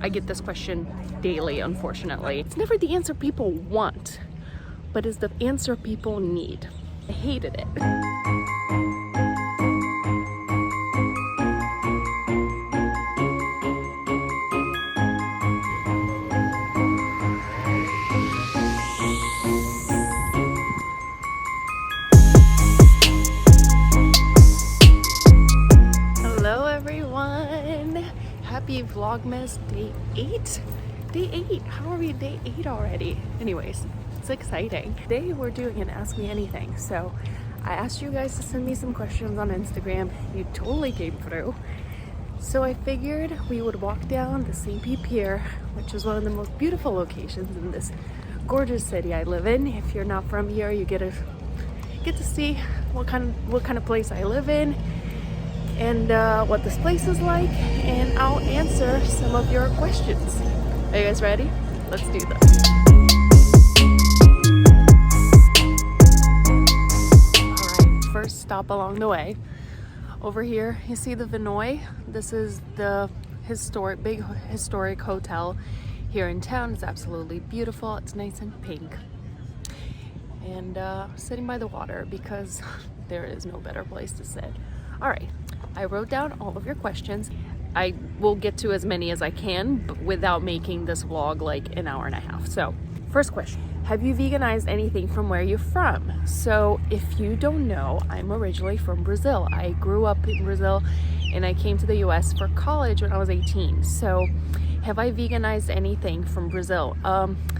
I get this question daily, unfortunately. It's never the answer people want, but it's the answer people need. I hated it. Hello everyone! Happy Vlogmas Day 8? Day 8! How are we Day 8 already? Anyways, it's exciting. Today we're doing an Ask Me Anything. So I asked you guys to send me some questions on Instagram. You totally came through. So I figured we would walk down the St. Pier, which is one of the most beautiful locations in this gorgeous city I live in. If you're not from here, you get to see what kind of place I live in and what this place is like, and I'll answer some of your questions. Are you guys ready? Let's do this. Alright, first stop along the way. Over here, you see the Vinoy. This is the big historic hotel here in town. It's absolutely beautiful. It's nice and pink. And sitting by the water because there is no better place to sit. Alright, I wrote down all of your questions. I will get to as many as I can, but without making this vlog like an hour and a half. So, first question. Have you veganized anything from where you're from? So, if you don't know, I'm originally from Brazil. I grew up in Brazil and I came to the US for college when I was 18. So, have I veganized anything from Brazil?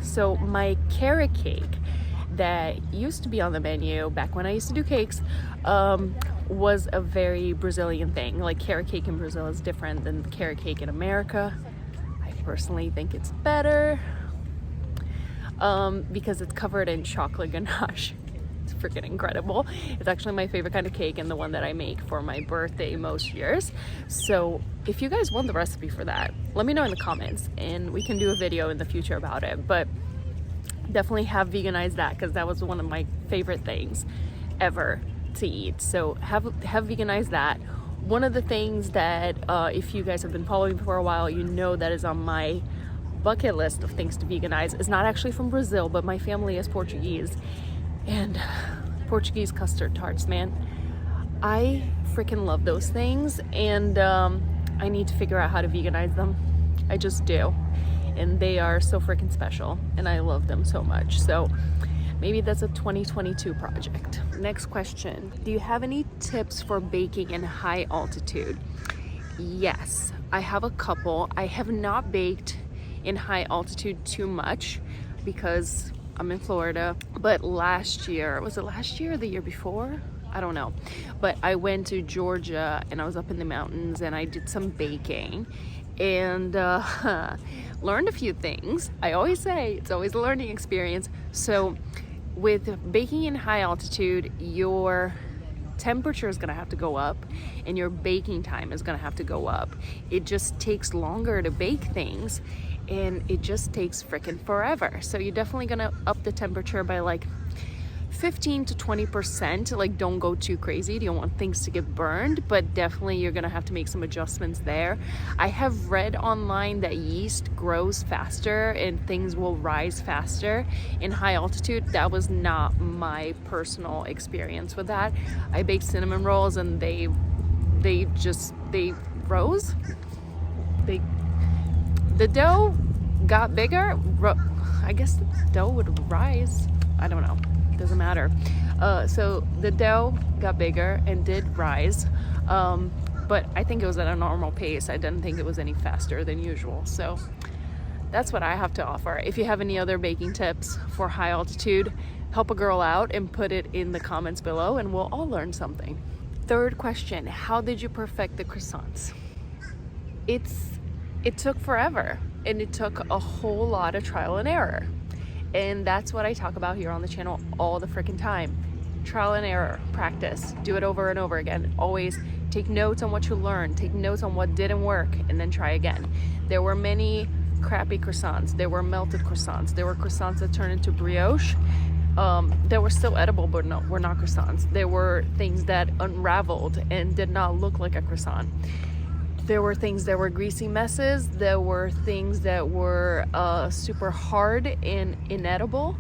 So my carrot cake that used to be on the menu back when I used to do cakes was a very Brazilian thing. Like, carrot cake in Brazil is different than the carrot cake in America. I personally think it's better because it's covered in chocolate ganache. It's freaking incredible. It's actually my favorite kind of cake and the one that I make for my birthday most years. So if you guys want the recipe for that, let me know in the comments and we can do a video in the future about it. But definitely have veganized that because that was one of my favorite things ever to eat. So have veganized that. One of the things that if you guys have been following me for a while, you know that is on my bucket list of things to veganize. Is not actually from Brazil, but my family is Portuguese, and Portuguese custard tarts, man, I freaking love those things, and I need to figure out how to veganize them. I just do, and they are so freaking special and I love them so much. So maybe that's a 2022 project. Next question. Do you have any tips for baking in high altitude? Yes, I have a couple. I have not baked in high altitude too much because I'm in Florida, but last year, was it last year or the year before? I don't know. But I went to Georgia and I was up in the mountains and I did some baking and learned a few things. I always say it's always a learning experience. So with baking in high altitude, your temperature is gonna have to go up and your baking time is gonna have to go up. It just takes longer to bake things and it just takes freaking forever. So you're definitely gonna up the temperature by like 15 to 20%. Like, don't go too crazy. You don't want things to get burned, but definitely you're gonna have to make some adjustments there. I have read online that yeast grows faster and things will rise faster in high altitude. That was not my personal experience with that. I baked cinnamon rolls and they rose. The dough got bigger. I guess the dough would rise. I don't know. Doesn't matter. So the dough got bigger and did rise. But I think it was at a normal pace. I didn't think it was any faster than usual. So that's what I have to offer. If you have any other baking tips for high altitude, help a girl out and put it in the comments below and we'll all learn something. Third question, how did you perfect the croissants? It took forever and it took a whole lot of trial and error. And that's what I talk about here on the channel all the freaking time. Trial and error, practice, do it over and over again. Always take notes on what you learned, take notes on what didn't work, and then try again. There were many crappy croissants. There were melted croissants. There were croissants that turned into brioche. They were still edible, but no, were not croissants. There were things that unraveled and did not look like a croissant. There were things that were greasy messes. There were things that were super hard and inedible.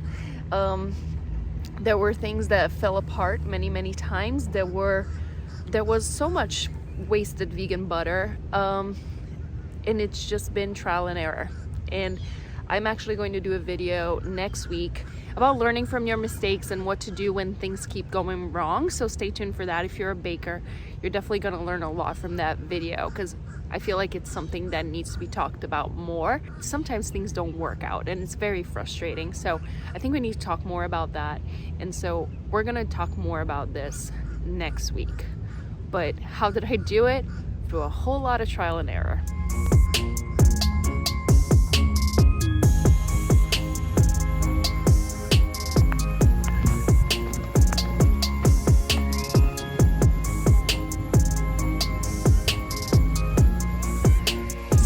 There were things that fell apart many times. There was so much wasted vegan butter, and it's just been trial and error. And I'm actually going to do a video next week about learning from your mistakes and what to do when things keep going wrong. So stay tuned for that. If you're a baker, you're definitely going to learn a lot from that video, because I feel like it's something that needs to be talked about more. Sometimes things don't work out and it's very frustrating. So I think we need to talk more about that. And so we're going to talk more about this next week. But how did I do it? Through a whole lot of trial and error.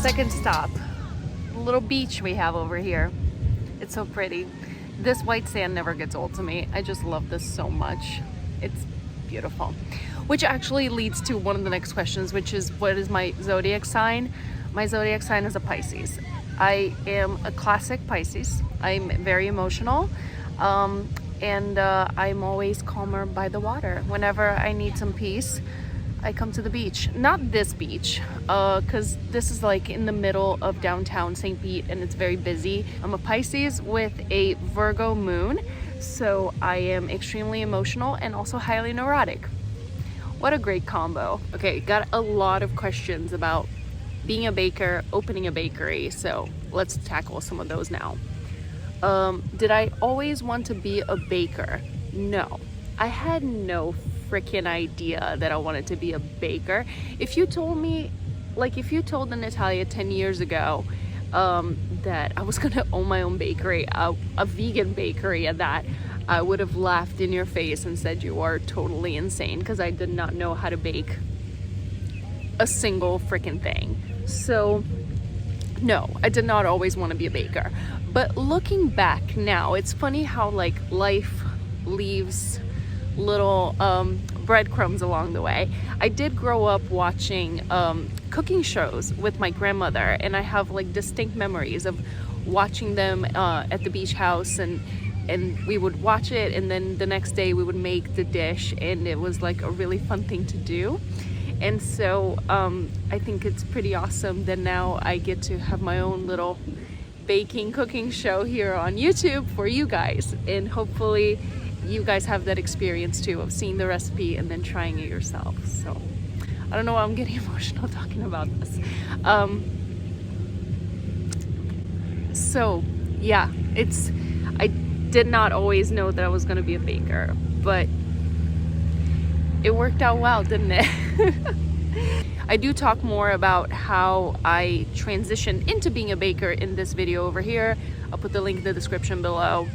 Second stop, a little beach we have over here. It's so pretty. This white sand never gets old to me. I just love this so much. It's beautiful. Which actually leads to one of the next questions, which is, what is my zodiac sign? My zodiac sign is a Pisces. I am a classic Pisces. I'm very emotional, and I'm always calmer by the water. Whenever I need some peace, I come to the beach. Not this beach, because this is like in the middle of downtown St. Pete and it's very busy. I'm a Pisces with a Virgo moon, so I am extremely emotional and also highly neurotic. What a great combo. Okay, got a lot of questions about being a baker, opening a bakery, so let's tackle some of those now. Did I always want to be a baker? No, I had no freaking idea that I wanted to be a baker. If you told me, like if you told the Natalia 10 years ago that I was gonna own my own bakery, a vegan bakery at that, I would have laughed in your face and said you are totally insane, because I did not know how to bake a single freaking thing. So no, I did not always want to be a baker. But looking back now, it's funny how like life leaves little breadcrumbs along the way. I did grow up watching cooking shows with my grandmother, and I have like distinct memories of watching them at the beach house, and we would watch it, and then the next day we would make the dish, and it was like a really fun thing to do. And so I think it's pretty awesome that now I get to have my own little baking cooking show here on YouTube for you guys, and hopefully you guys have that experience too, of seeing the recipe and then trying it yourself. So I don't know why I'm getting emotional talking about this. So yeah, I did not always know that I was gonna be a baker, but it worked out well, didn't it? I do talk more about how I transitioned into being a baker in this video over here. I'll put the link in the description below.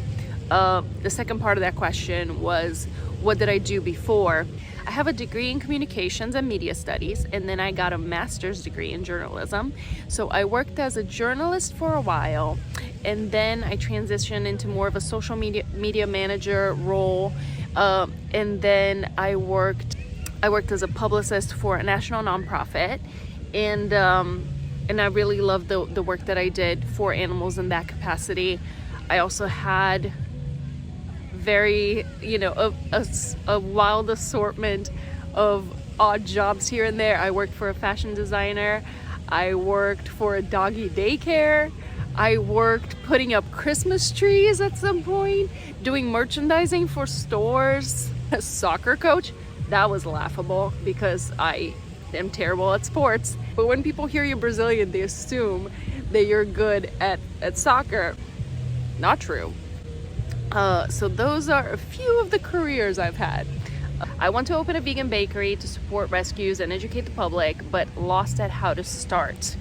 The second part of that question was, what did I do before? I have a degree in communications and media studies, and then I got a master's degree in journalism. So I worked as a journalist for a while, and then I transitioned into more of a social media manager role, and then I worked as a publicist for a national nonprofit, and I really loved the work that I did for animals in that capacity. I also had very, a wild assortment of odd jobs here and there. I worked for a fashion designer. I worked for a doggy daycare. I worked putting up Christmas trees at some point, doing merchandising for stores. A soccer coach, that was laughable because I am terrible at sports. But when people hear you're Brazilian, they assume that you're good at soccer. Not true. So those are a few of the careers I've had. I want to open a vegan bakery to support rescues and educate the public, but lost at how to start.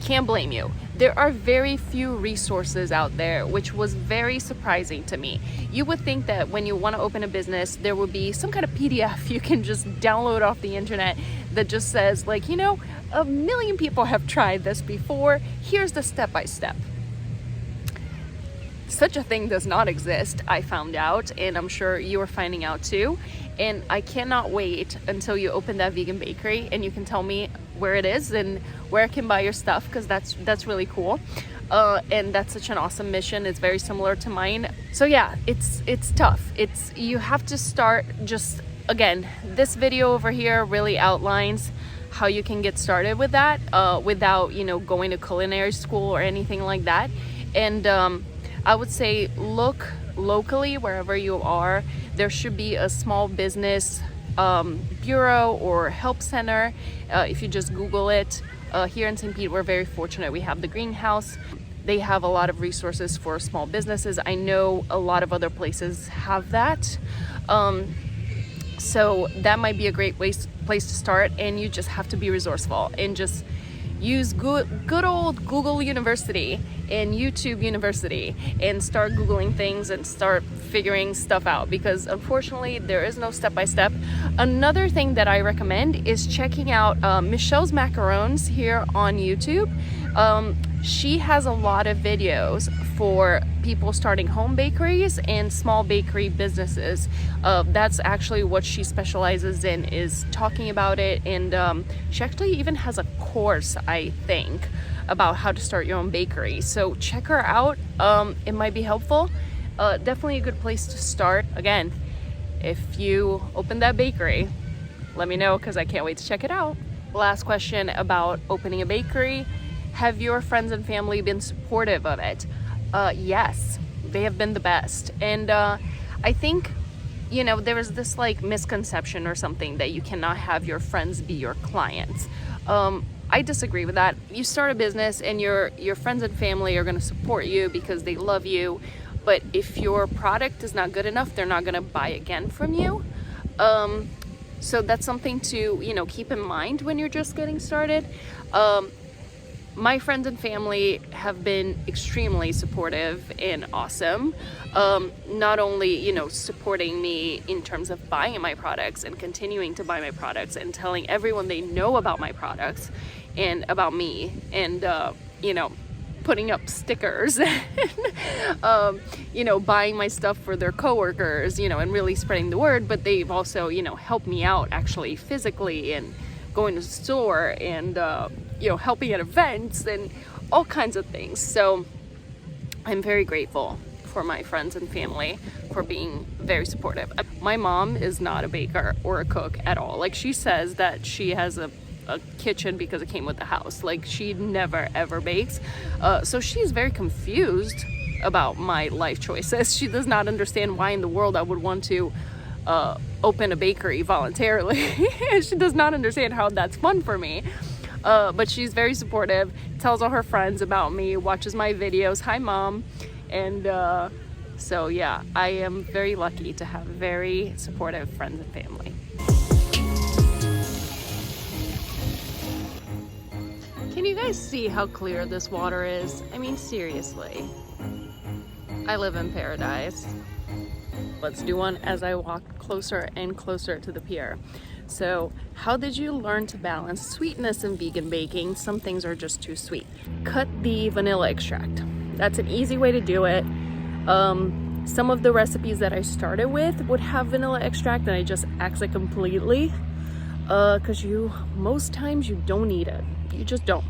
Can't blame you. There are very few resources out there, which was very surprising to me. You would think that when you want to open a business, there would be some kind of PDF you can just download off the internet that just says, like, 1 million people have tried this before. Here's the step-by-step. Such a thing does not exist, I found out, and I'm sure you are finding out too. And I cannot wait until you open that vegan bakery and you can tell me where it is and where I can buy your stuff, because that's really cool. And that's such an awesome mission. It's very similar to mine. So yeah, it's tough. You have to start. Just again, this video over here really outlines how you can get started with that without, you know, going to culinary school or anything like that. And I would say look locally wherever you are. There should be a small business bureau or help center. If you just Google it, here in St. Pete, we're very fortunate. We have the greenhouse. They have a lot of resources for small businesses. I know a lot of other places have that. So that might be a great place to start, and you just have to be resourceful and just use good old Google University and YouTube University and start Googling things and start figuring stuff out, because unfortunately there is no step-by-step. Another thing that I recommend is checking out Michelle's Macarons here on YouTube. She has a lot of videos for people starting home bakeries and small bakery businesses. That's actually what she specializes in, is talking about it. And she actually even has a course, I think, about how to start your own bakery. So check her out. It might be helpful. Definitely a good place to start. Again, if you open that bakery, let me know, because I can't wait to check it out. Last question about opening a bakery. Have your friends and family been supportive of it? Yes, they have been the best. And I think, you know, there is this like misconception or something that you cannot have your friends be your clients. I disagree with that. You start a business and your friends and family are going to support you because they love you. But if your product is not good enough, they're not going to buy again from you. So that's something to, you know, keep in mind when you're just getting started. My friends and family have been extremely supportive and awesome. Not only, you know, supporting me in terms of buying my products and continuing to buy my products and telling everyone they know about my products and about me, and, you know, putting up stickers, you know, buying my stuff for their coworkers, you know, and really spreading the word. But they've also, you know, helped me out actually physically and going to the store and, you know, helping at events and all kinds of things. So I'm very grateful for my friends and family for being very supportive. My mom is not a baker or a cook at all. Like, she says that she has a kitchen because it came with the house. Like, she never ever bakes. So she's very confused about my life choices. She does not understand why in the world I would want to open a bakery voluntarily. She does not understand how that's fun for me. But she's very supportive, tells all her friends about me, watches my videos. Hi, Mom. And so yeah, I am very lucky to have very supportive friends and family. Can you guys see how clear this water is? I mean, seriously. I live in paradise. Let's do one as I walk closer and closer to the pier. So, how did you learn to balance sweetness in vegan baking? Some things are just too sweet. Cut the vanilla extract. That's an easy way to do it. Some of the recipes that I started with would have vanilla extract, and I just axe it completely. Because most times you don't need it. You just don't.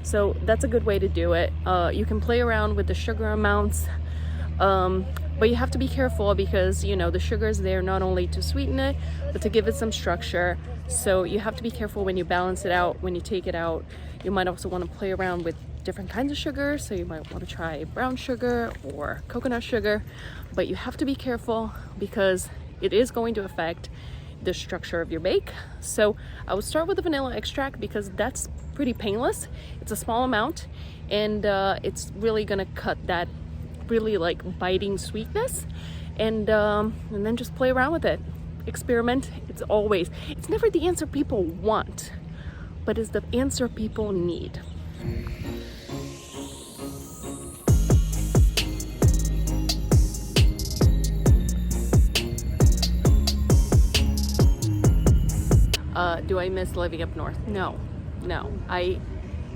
So that's a good way to do it. You can play around with the sugar amounts. But you have to be careful because, you know, the sugar is there not only to sweeten it, but to give it some structure. So you have to be careful when you balance it out, when you take it out. You might also want to play around with different kinds of sugar. So you might want to try brown sugar or coconut sugar, but you have to be careful because it is going to affect the structure of your bake. So I would start with the vanilla extract because that's pretty painless. It's a small amount, and it's really gonna cut that really like biting sweetness, and then just play around with it, experiment. It's never the answer people want, but it's the answer people need. Do I miss living up north? No. I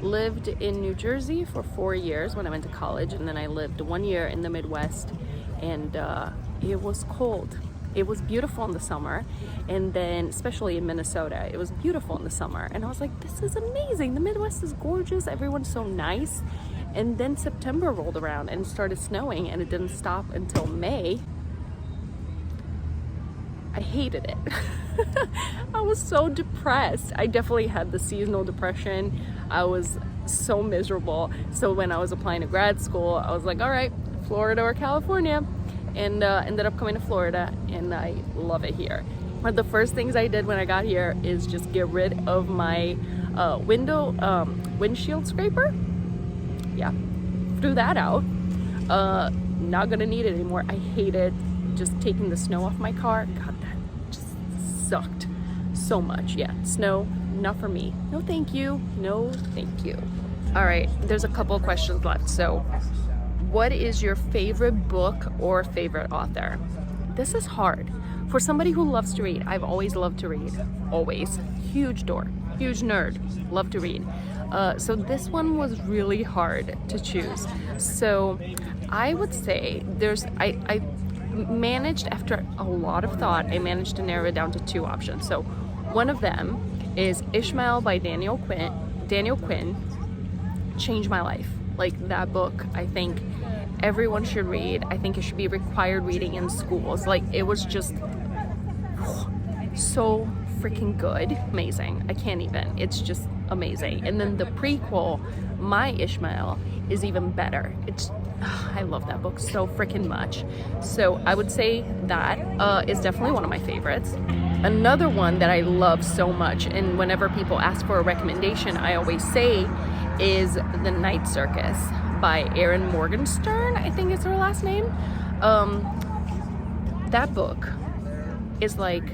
lived in New Jersey for 4 years when I went to college, and then I lived 1 year in the Midwest, and it was cold. it was beautiful in the summer, and then especially in Minnesota, it was beautiful in the summer, and I was like, this is amazing, the Midwest is gorgeous, everyone's so nice. And then September rolled around and it started snowing, and it didn't stop until May. I hated it. I was so depressed. I definitely had the seasonal depression. I was so miserable. So when I was applying to grad school, I was like, all right, Florida or California, and ended up coming to Florida, and I love it here. One of the first things I did when I got here is just get rid of my windshield scraper. Yeah, threw that out. Not gonna need it anymore. I hated just taking the snow off my car. God, that just sucked so much. Yeah, snow, not for me. No thank you, no thank you. All right, there's a couple of questions left. So what is your favorite book or favorite author? This is hard. For somebody who loves to read, I've always loved to read, always. Huge nerd, love to read. So this one was really hard to choose. So I would say I managed, after a lot of thought, I managed to narrow it down to two options. So one of them is Ishmael by Daniel Quinn, changed my life. Like, that book, I think everyone should read. I think it should be required reading in schools. Like, it was just so freaking good. Amazing. I can't even. It's just amazing. And then the prequel, My Ishmael, is even better. I love that book so freaking much. So I would say that is definitely one of my favorites. Another one that I love so much, and whenever people ask for a recommendation, I always say, is The Night Circus by Erin Morgenstern, I think it's her last name. That book is like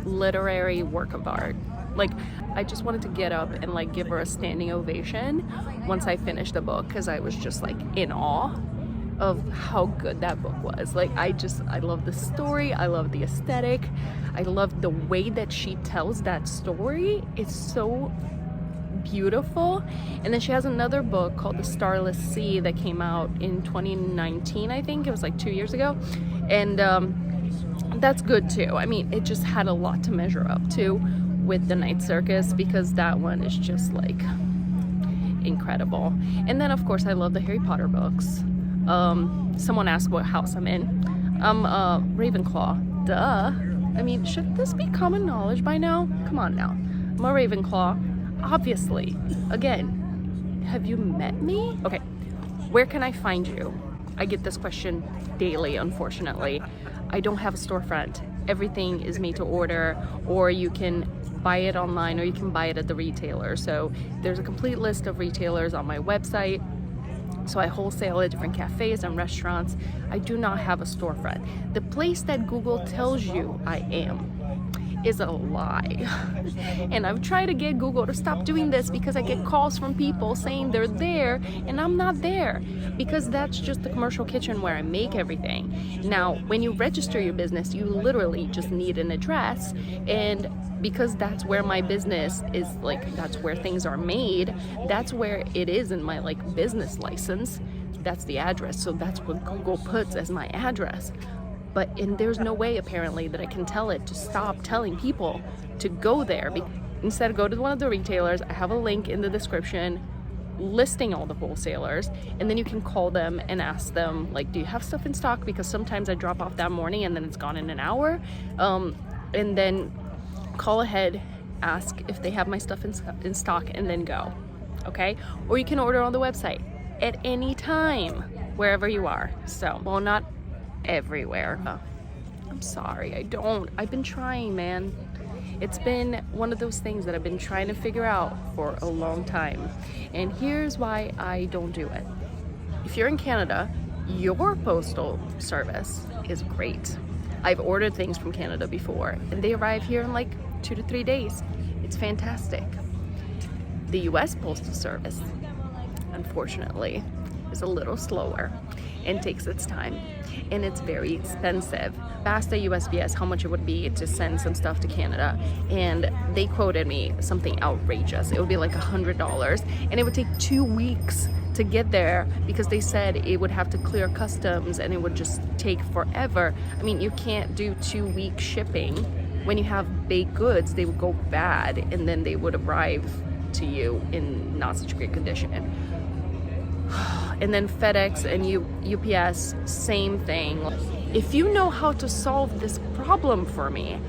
literary work of art. Like, I just wanted to get up and like give her a standing ovation once I finished the book, because I was just like in awe of how good that book was. Like, I love the story, I love the aesthetic, I love the way that she tells that story. It's so beautiful. And then she has another book called The Starless Sea that came out in 2019, I think. It was like 2 years ago, and that's good too. I mean, it just had a lot to measure up to with The Night Circus, because that one is just like incredible. And then of course I love the Harry Potter books. Someone asked what house I'm in. I'm Ravenclaw. Duh. I mean, should this be common knowledge by now? Come on now. I'm a Ravenclaw, obviously. Again, have you met me? Okay, where can I find you? I get this question daily, unfortunately. I don't have a storefront. Everything is made to order, or you can buy it online, or you can buy it at the retailer. So there's a complete list of retailers on my website. So I wholesale at different cafes and restaurants. I do not have a storefront. The place that Google tells you I am is a lie. And I've tried to get Google to stop doing this, because I get calls from people saying they're there and I'm not there, because that's just the commercial kitchen where I make everything. Now, when you register your business, you literally just need an address, and because that's where my business is, like, that's where things are made, that's where it is in my like business license. That's the address, so that's what Google puts as my address. And there's no way apparently that I can tell it to stop telling people to go there. Instead, go to one of the retailers. I have a link in the description listing all the wholesalers, and then you can call them and ask them, like, do you have stuff in stock? Because sometimes I drop off that morning and then it's gone in an hour. And then call ahead, ask if they have my stuff in stock, and then go. Okay? Or you can order on the website at any time, wherever you are. So, well, not everywhere. I'm sorry, I've been trying, man. It's been one of those things that I've been trying to figure out for a long time. And here's why I don't do it. If you're in Canada, your postal service is great. I've ordered things from Canada before, and they arrive here in like 2 to 3 days. It's fantastic. The US Postal Service, unfortunately, is a little slower and takes its time, and it's very expensive. I asked the USPS how much it would be to send some stuff to Canada, and they quoted me something outrageous. It would be like $100, and it would take 2 weeks to get there because they said it would have to clear customs and it would just take forever. I mean, you can't do 2-week shipping. When you have baked goods, they would go bad and then they would arrive to you in not such great condition. And then FedEx and UPS, same thing. If you know how to solve this problem for me,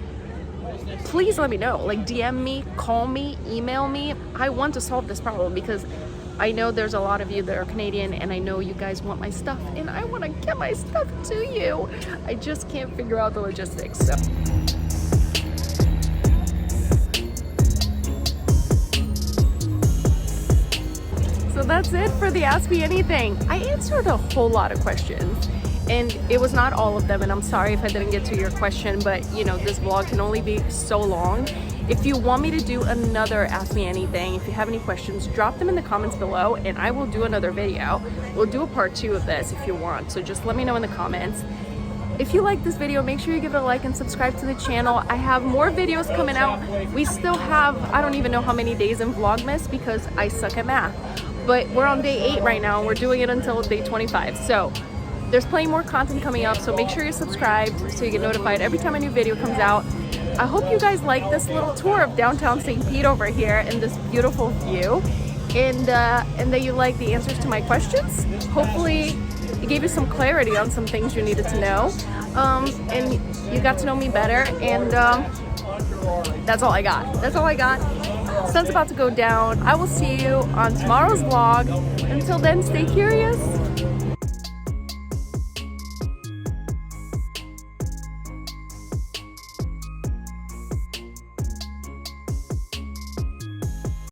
please let me know. Like, DM me, call me, email me. I want to solve this problem because I know there's a lot of you that are Canadian and I know you guys want my stuff and I want to get my stuff to you. I just can't figure out the logistics. So that's it for the Ask Me Anything. I answered a whole lot of questions and it was not all of them, and I'm sorry if I didn't get to your question, but you know, this vlog can only be so long. If you want me to do another Ask Me Anything, if you have any questions, drop them in the comments below and I will do another video. We'll do a part 2 of this if you want, so just let me know in the comments. If you like this video, make sure you give it a like and subscribe to the channel. I have more videos coming out. We still have, I don't even know how many days in Vlogmas because I suck at math. But we're on day 8 right now and we're doing it until day 25. So there's plenty more content coming up, so make sure you're subscribed so you get notified every time a new video comes out. I hope you guys like this little tour of downtown St. Pete over here and this beautiful view, and that you like the answers to my questions. Hopefully it gave you some clarity on some things you needed to know, and you got to know me better, and that's all I got. That's all I got. Sun's about to go down. I will see you on tomorrow's vlog. Until then, stay curious.